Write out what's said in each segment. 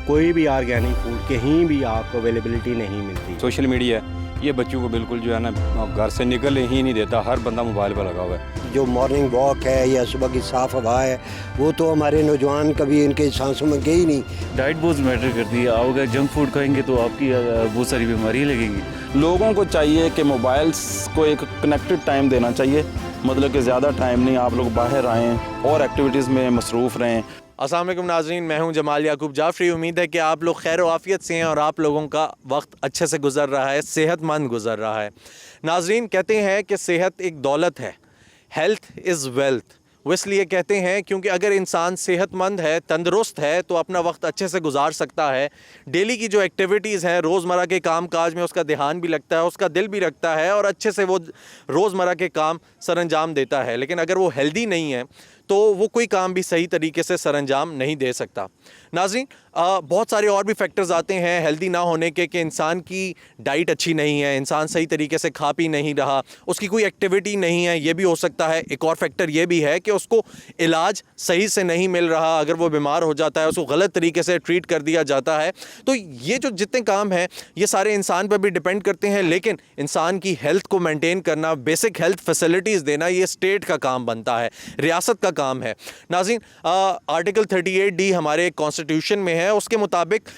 कोई भी organic food कहीं भी आपको अवेलेबिलिटी नहीं मिलती। सोशल मीडिया ये बच्चों को बिल्कुल जो है ना घर से निकल ही नहीं देता, हर बंदा मोबाइल पर लगा हुआ है। जो मॉर्निंग वॉक है या सुबह की साफ़ हवा है वो तो हमारे नौजवान कभी इनके सांसों में गई नहीं। डाइट बहुत मैटर करती है। आप अगर जंक फूड खाएंगे तो आपकी बहुत सारी बीमारी लगेंगी। लोगों को चाहिए कि मोबाइल्स को एक कनेक्टेड टाइम देना चाहिए, मतलब कि ज़्यादा टाइम नहीं, आप लोग बाहर आएँ और एक्टिविटीज़ में मसरूफ़ रहें। अस्सलाम वालेकुम नाज़रीन, मैं हूं जमाल याकूब जाफरी। उम्मीद है कि आप लोग खैर व आफियत से हैं और आप लोगों का वक्त अच्छे से गुजर रहा है, सेहतमंद गुजर रहा है। नाज़रीन, कहते हैं कि सेहत एक दौलत है, हेल्थ इज़ वेल्थ। वो इसलिए कहते हैं क्योंकि अगर इंसान सेहतमंद है, तंदुरुस्त है, तो अपना वक्त अच्छे से गुजार सकता है। डेली की जो एक्टिविटीज़ हैं, रोज़मर्रा के काम काज में उसका ध्यान भी लगता है, उसका दिल भी रखता है और अच्छे से वो रोज़मर्रा के काम सरअंजाम देता है। लेकिन अगर वो हेल्दी नहीं है तो वो कोई काम भी सही तरीके से सरअंजाम नहीं दे सकता। नाज़रीन, बहुत सारे और भी फैक्टर्स आते हैं हेल्दी ना होने के, कि इंसान की डाइट अच्छी नहीं है, इंसान सही तरीके से खा पी नहीं रहा, उसकी कोई एक्टिविटी नहीं है, ये भी हो सकता है। एक और फैक्टर ये भी है कि उसको इलाज सही से नहीं मिल रहा, अगर वो बीमार हो जाता है उसको गलत तरीके से ट्रीट कर दिया जाता है। तो ये जो जितने काम हैं ये सारे इंसान पर भी डिपेंड करते हैं, लेकिन इंसान की हेल्थ को मेंटेन करना, बेसिक हेल्थ फैसिलिटीज़ देना, ये स्टेट का काम बनता है, रियासत का काम है। नाज़रीन, आर्टिकल 38D हमारे कॉन्स्टिट्यूशन में है, उसके मुताबिक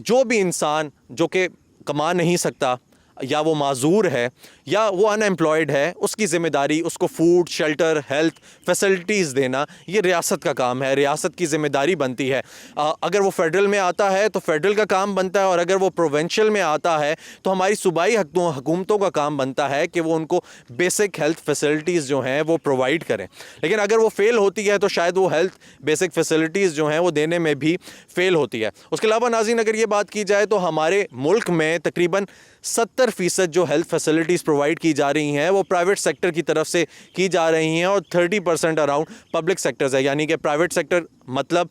जो भी इंसान जो कि कमा नहीं सकता या वो माजूर है या वो अनएम्प्लॉयड है, उसकी ज़िम्मेदारी उसको फूड, शेल्टर, हेल्थ फैसिलिटीज़ देना ये रियासत का काम है, रियासत की ज़िम्मेदारी बनती है। अगर वो फेडरल में आता है तो फेडरल का काम बनता है, और अगर वो प्रोविंशियल में आता है तो हमारी सूबाई हुकूमतों का काम बनता है कि वो उनको बेसिक हेल्थ फैसिलिटीज़ जो हैं वो प्रोवाइड करें। लेकिन अगर वो फ़ेल होती है तो शायद वो हेल्थ बेसिक फैसिलिटीज़ जो हैं वो देने में भी फ़ेल होती है। उसके अलावा नाज़रीन, अगर ये बात की जाए तो हमारे मुल्क में तकरीबन 70% जो हेल्थ फैसिलिटीज़ प्रोवाइड की जा रही हैं वो प्राइवेट सेक्टर की तरफ से की जा रही हैं, और 30% अराउंड पब्लिक सेक्टर्स है। यानी कि प्राइवेट सेक्टर मतलब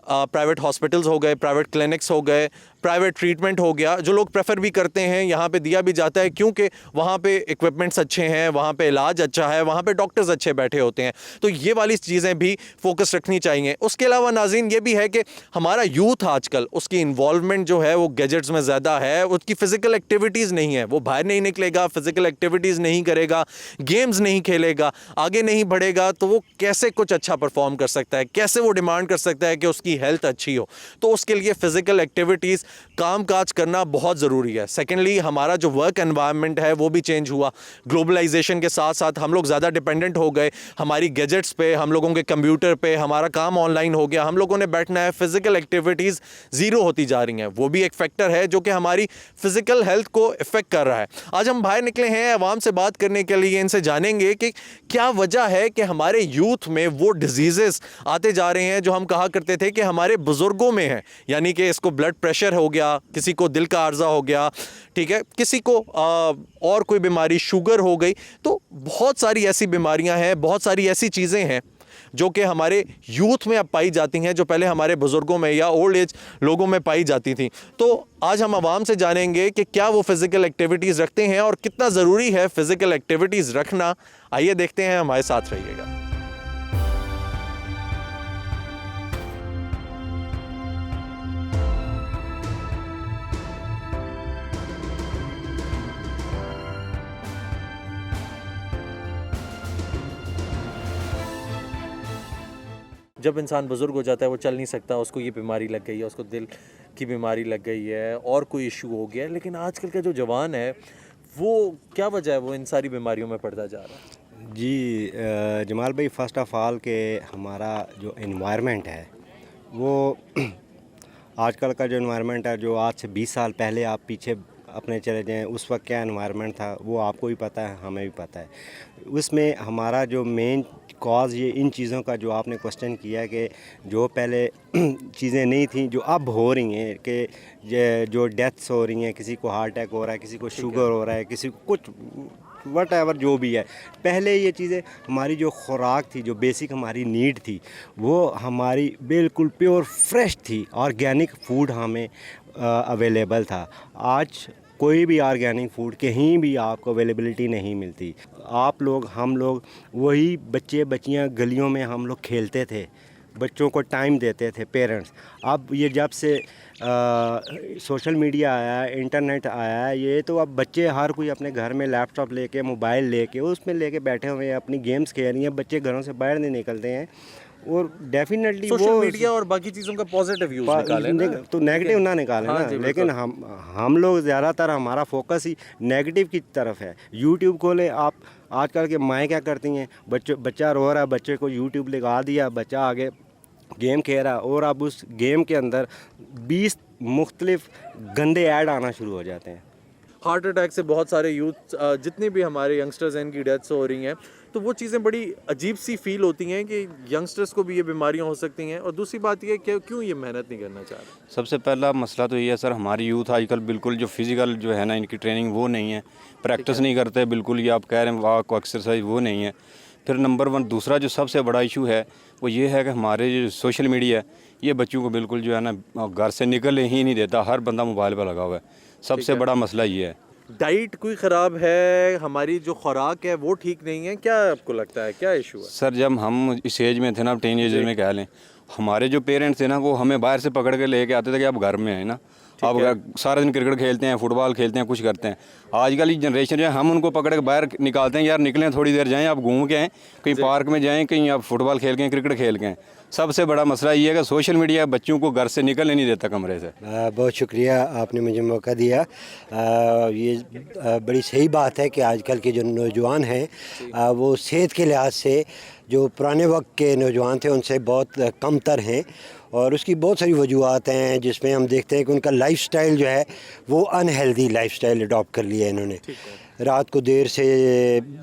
प्राइवेट हॉस्पिटल्स हो गए, प्राइवेट क्लिनिक्स हो गए, प्राइवेट ट्रीटमेंट हो गया, जो लोग प्रेफर भी करते हैं, यहाँ पे दिया भी जाता है क्योंकि वहाँ पे इक्विपमेंट्स अच्छे हैं, वहाँ पे इलाज अच्छा है, वहाँ पे डॉक्टर्स अच्छे बैठे होते हैं। तो ये वाली चीज़ें भी फोकस रखनी चाहिए। उसके अलावा नाज़रीन ये भी है कि हमारा यूथ आजकल उसकी इन्वॉल्वमेंट जो है वो गैजेट्स में ज़्यादा है, उसकी फ़िज़िकल एक्टिविटीज़ नहीं है, वो बाहर नहीं निकलेगा, फ़िज़िकल एक्टिविटीज़ नहीं करेगा, गेम्स नहीं खेलेगा, आगे नहीं बढ़ेगा, तो वो कैसे कुछ अच्छा परफॉर्म कर सकता है, कैसे वो डिमांड कर सकता है कि उसकी हेल्थ अच्छी हो। तो उसके लिए फ़िज़िकल एक्टिविटीज़, काम काज करना बहुत ज़रूरी है। सेकेंडली, हमारा जो वर्क एनवायरनमेंट है वो भी चेंज हुआ। ग्लोबलाइजेशन के साथ साथ हम लोग ज़्यादा डिपेंडेंट हो गए हमारी गैजेट्स पे, हम लोगों के कंप्यूटर पे, हमारा काम ऑनलाइन हो गया, हम लोगों ने बैठना है, फ़िज़िकल एक्टिविटीज़ ज़ीरो होती जा रही हैं। वो भी एक फैक्टर है जो कि हमारी फ़िज़िकल हेल्थ को इफ़ेक्ट कर रहा है। आज हम बाहर निकले हैं अवाम से बात करने के लिए, इनसे जानेंगे कि क्या वजह है कि हमारे यूथ में वो डिजीज़ेस आते जा रहे हैं जो हम कहा करते थे कि हमारे बुज़ुर्गों में है। यानी कि इसको ब्लड प्रेशर हो गया, किसी को दिल का अर्जा हो गया, ठीक है, किसी को और कोई बीमारी, शुगर हो गई। तो बहुत सारी ऐसी बीमारियां हैं, बहुत सारी ऐसी चीज़ें हैं जो कि हमारे यूथ में अब पाई जाती हैं, जो पहले हमारे बुज़ुर्गों में या ओल्ड एज लोगों में पाई जाती थी। तो आज हम आवाम से जानेंगे कि क्या वो फ़िज़िकल एक्टिविटीज़ रखते हैं और कितना ज़रूरी है फ़िज़िकल एक्टिविटीज़ रखना। आइए देखते हैं, हमारे साथ रहिएगा। जब इंसान बुज़ुर्ग हो जाता है वो चल नहीं सकता, उसको ये बीमारी लग गई है, उसको दिल की बीमारी लग गई है और कोई इशू हो गया है। लेकिन आजकल का जो जवान है वो क्या वजह है वो इन सारी बीमारियों में पड़ता जा रहा है? जी जमाल भाई, फ़र्स्ट ऑफ़ ऑल के हमारा जो एनवायरनमेंट है वो आजकल का जो एनवायरनमेंट है, जो आज से 20 साल पहले आप पीछे अपने चले जाएं, उस वक्त क्या एनवायरनमेंट था वो आपको भी पता है, हमें भी पता है। उसमें हमारा जो मेन कॉज ये इन चीज़ों का जो आपने क्वेश्चन किया कि जो पहले चीज़ें नहीं थी जो अब हो रही हैं, कि जो डेथ्स हो रही हैं, किसी को हार्ट अटैक हो रहा है, किसी को शुगर हो रहा है, किसी को कुछ वट एवर जो भी है। पहले ये चीज़ें हमारी जो खुराक थी, जो बेसिक हमारी नीड थी, वो हमारी बिल्कुल प्योर फ्रेश थी, ऑर्गेनिक फूड हमें अवेलेबल था। आज कोई भी ऑर्गेनिक फूड कहीं भी आपको अवेलेबिलिटी नहीं मिलती। आप लोग, हम लोग, वही बच्चे बच्चियां गलियों में हम लोग खेलते थे, बच्चों को टाइम देते थे पेरेंट्स। अब ये जब से सोशल मीडिया आया है, इंटरनेट आया है, ये तो अब बच्चे हर कोई अपने घर में लैपटॉप लेके, मोबाइल लेके, उसमें लेके बैठे हुए हैं, अपनी गेम्स खेल रही हैं। बच्चे घरों से बाहर नहीं निकलते हैं और डेफिनेटली सोशल मीडिया और बाकी चीज़ों का पॉजिटिव यूज निकालें ना। तो नेगेटिव ना निकालें हाँ ना, जी, लेकिन हम लोग ज़्यादातर हमारा फोकस ही नेगेटिव की तरफ है। यूट्यूब खोलें आप, आजकल के माएँ क्या करती हैं, बच्चा रो रहा है, बच्चे को यूट्यूब लगा दिया, बच्चा आगे गेम खेल रहा है और अब उस गेम के अंदर 20 मुख्तलिफ गंदे ऐड आना शुरू हो जाते हैं। हार्ट अटैक से बहुत सारे यूथ जितने भी हमारे यंगस्टर्स हैं इनकी डेथ्स हो रही हैं, तो वो चीज़ें बड़ी अजीब सी फील होती हैं कि यंगस्टर्स को भी ये बीमारियां हो सकती हैं। और दूसरी बात ये कि क्यों ये मेहनत नहीं करना चाह रहे। सबसे पहला मसला तो ये है सर, हमारी यूथ आजकल बिल्कुल जो फिज़िकल जो है ना, इनकी ट्रेनिंग वो नहीं है, प्रैक्टिस नहीं करते बिल्कुल। ये आप कह रहे हैं वॉक एक्सरसाइज वो नहीं है। फिर नंबर 1 दूसरा जो सबसे बड़ा इशू है वो ये है कि हमारे जो सोशल मीडिया है, ये बच्चों को बिल्कुल जो है ना घर से निकल ही नहीं देता, हर बंदा मोबाइल पर लगा हुआ है। सबसे बड़ा मसला ये है। डाइट कोई ख़राब है, हमारी जो खुराक है वो ठीक नहीं है, क्या आपको लगता है क्या इशू है? सर जब हम इस एज में थे ना, टीन एज में कह लें, हमारे जो पेरेंट्स थे ना, वो हमें बाहर से पकड़ के लेके आते थे कि आप घर में हैं ना, आप सारा दिन क्रिकेट खेलते हैं, फुटबॉल खेलते हैं, कुछ करते हैं। आजकल की जनरेशन जो है, हम उनको पकड़ के बाहर निकालते हैं, यार निकलें थोड़ी देर जाएं, आप घूम के आएँ, कहीं पार्क में जाएं, कहीं आप फुटबॉल खेल के क्रिकेट खेल के आएँ। सबसे बड़ा मसला ये है कि सोशल मीडिया बच्चों को घर से निकलने नहीं देता कमरे से। बहुत शुक्रिया, आपने मुझे मौका दिया। ये बड़ी सही बात है कि आजकल के जो नौजवान हैं वो सेहत के लिहाज से जो पुराने वक्त के नौजवान थे उनसे बहुत कमतर हैं, और उसकी बहुत सारी वजूहत हैं, जिसमें हम देखते हैं कि उनका लाइफस्टाइल जो है वो अनहेल्दी लाइफस्टाइल अडॉप्ट कर लिया है इन्होंने। रात को देर से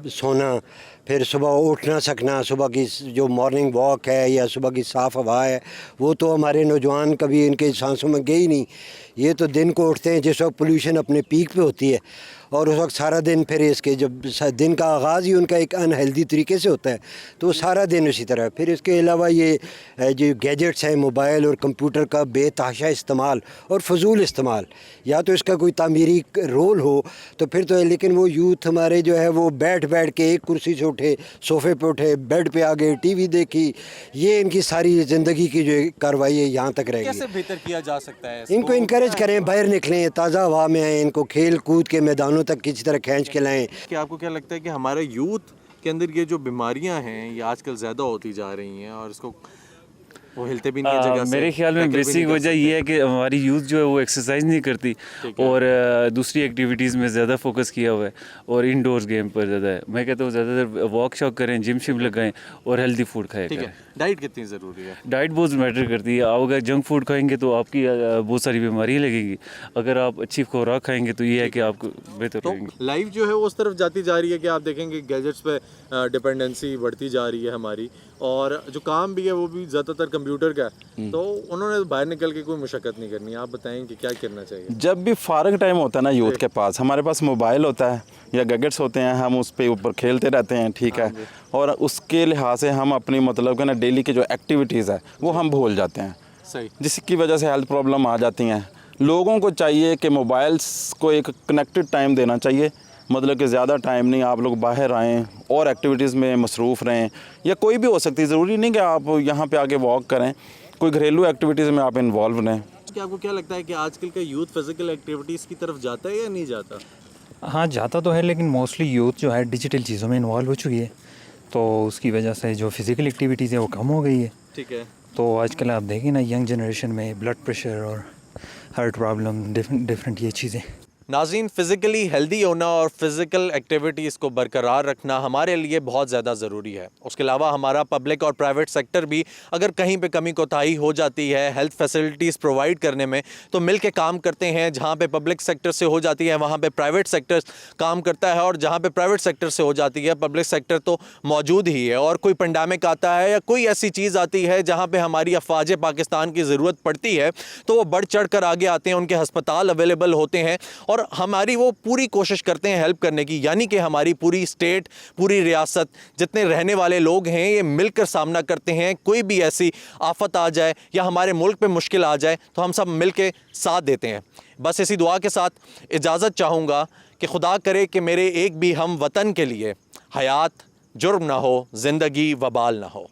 सोना, फिर सुबह उठ ना सकना, सुबह की जो मॉर्निंग वॉक है या सुबह की साफ़ हवा है वो तो हमारे नौजवान कभी इनके सांसों में गई नहीं। ये तो दिन को उठते हैं जिस वक्त पोल्यूशन अपने पीक पे होती है, और उस वक्त सारा दिन फिर इसके जब दिन का आगाज़ ही उनका एक अनहेल्दी तरीके से होता है, तो वो सारा दिन उसी तरह। फिर इसके अलावा ये जो गैजेट्स हैं, मोबाइल और कंप्यूटर का बेतहाशा इस्तेमाल और फजूल इस्तेमाल, या तो इसका कोई तामीरी रोल हो तो फिर तो, लेकिन वो यूथ हमारे जो है वो बैठ के एक कुर्सी से उठे, सोफ़े पे उठे, बेड पे आ गए, टीवी देखी, ये इनकी सारी ज़िंदगी की जो कार्रवाई है यहाँ तक रहेगी। कैसे बेहतर किया जा सकता है? इनको इनकरेज करें, बाहर निकलें, ताज़ा हवा में आएँ, इनको खेल कूद के मैदानों तक किसी तरह खींच के लाएं। कि आपको क्या लगता है कि हमारे यूथ के अंदर ये जो बीमारियां हैं ये आजकल ज़्यादा होती जा रही हैं और इसको वो हिलते भी नहीं है जगह से? मेरे ख्याल में बेसिक वजह ये है कि हमारी यूथ जो है वो एक्सरसाइज नहीं करती और दूसरी एक्टिविटीज़ में ज़्यादा फोकस किया हुआ है और इंडोर्स गेम पर ज़्यादा है। मैं कहता हूँ ज़्यादातर वॉक शॉक करें, जिम शिम लगाएं और हेल्दी फूड खाएं। ठीक है, डाइट कितनी ज़रूरी है? डाइट बहुत मैटर करती है। आप अगर जंक फूड खाएंगे तो आपकी बहुत सारी बीमारियाँ लगेंगी। अगर आप अच्छी खुराक खाएंगे तो ये है कि आपको बेहतर तो रहेंगे। लाइफ जो है वो उस तरफ जाती जा रही है कि आप देखेंगे गैजेट्स पे डिपेंडेंसी बढ़ती जा रही है हमारी, और जो काम भी है वो भी ज़्यादातर कंप्यूटर का है। तो उन्होंने बाहर निकल के कोई मुशक्कत नहीं करनी। आप बताएं कि क्या करना चाहिए? जब भी फारग टाइम होता है ना यूथ के पास, हमारे पास मोबाइल होता है या गैजेट्स होते हैं, हम उस पे ऊपर खेलते रहते हैं, ठीक है, और उसके लिहाज से हम अपनी मतलब कि ना डेली की जो एक्टिविटीज़ है वो हम भूल जाते हैं, सही, जिसकी वजह से हेल्थ प्रॉब्लम आ जाती हैं। लोगों को चाहिए कि मोबाइल्स को एक कनेक्टेड टाइम देना चाहिए, मतलब कि ज़्यादा टाइम नहीं, आप लोग बाहर आएँ और एक्टिविटीज़ में मसरूफ़ रहें, या कोई भी हो सकती है, ज़रूरी नहीं कि आप यहाँ पे आके वॉक करें, कोई घरेलू एक्टिविटीज़ में आप इन्वॉल्व रहें। क्या आपको क्या लगता है कि आजकल का यूथ फिजिकल एक्टिविटीज़ की तरफ जाता है या नहीं जाता? हाँ, जाता तो है, लेकिन मोस्टली यूथ जो है डिजिटल चीज़ों में इन्वॉल्व हो चुकी है, तो उसकी वजह से जो फिज़िकल एक्टिविटीज़ है वो कम हो गई है। ठीक है। तो आजकल आप देखें ना, यंग जनरेशन में ब्लड प्रेशर और हार्ट प्रॉब्लम डिफरेंट ये चीज़ें। नाज़रीन, फ़िज़िकली हेल्दी होना और फिज़िकल एक्टिविटीज़ को बरकरार रखना हमारे लिए बहुत ज़्यादा ज़रूरी है। उसके अलावा हमारा पब्लिक और प्राइवेट सेक्टर भी अगर कहीं पे कमी कोताही हो जाती है हेल्थ फैसिलिटीज़ प्रोवाइड करने में, तो मिल के काम करते हैं। जहाँ पे पब्लिक सेक्टर से हो जाती है वहाँ पे प्राइवेट सेक्टर काम करता है, और जहाँ पे प्राइवेट सेक्टर से हो जाती है पब्लिक सेक्टर तो मौजूद ही है। और कोई पेंडेमिक आता है या कोई ऐसी चीज़ आती है जहाँ पर हमारी अफवाज पाकिस्तान की ज़रूरत पड़ती है, तो वो बढ़ चढ़ कर आगे आते हैं, उनके हस्पताल अवेलेबल होते हैं और हमारी वो पूरी कोशिश करते हैं हेल्प करने की। यानी कि हमारी पूरी स्टेट, पूरी रियासत, जितने रहने वाले लोग हैं, ये मिलकर सामना करते हैं। कोई भी ऐसी आफत आ जाए या हमारे मुल्क पे मुश्किल आ जाए तो हम सब मिलके साथ देते हैं। बस इसी दुआ के साथ इजाज़त चाहूँगा कि खुदा करे कि मेरे एक भी हम वतन के लिए हयात जुर्म ना हो, ज़िंदगी वबाल ना हो।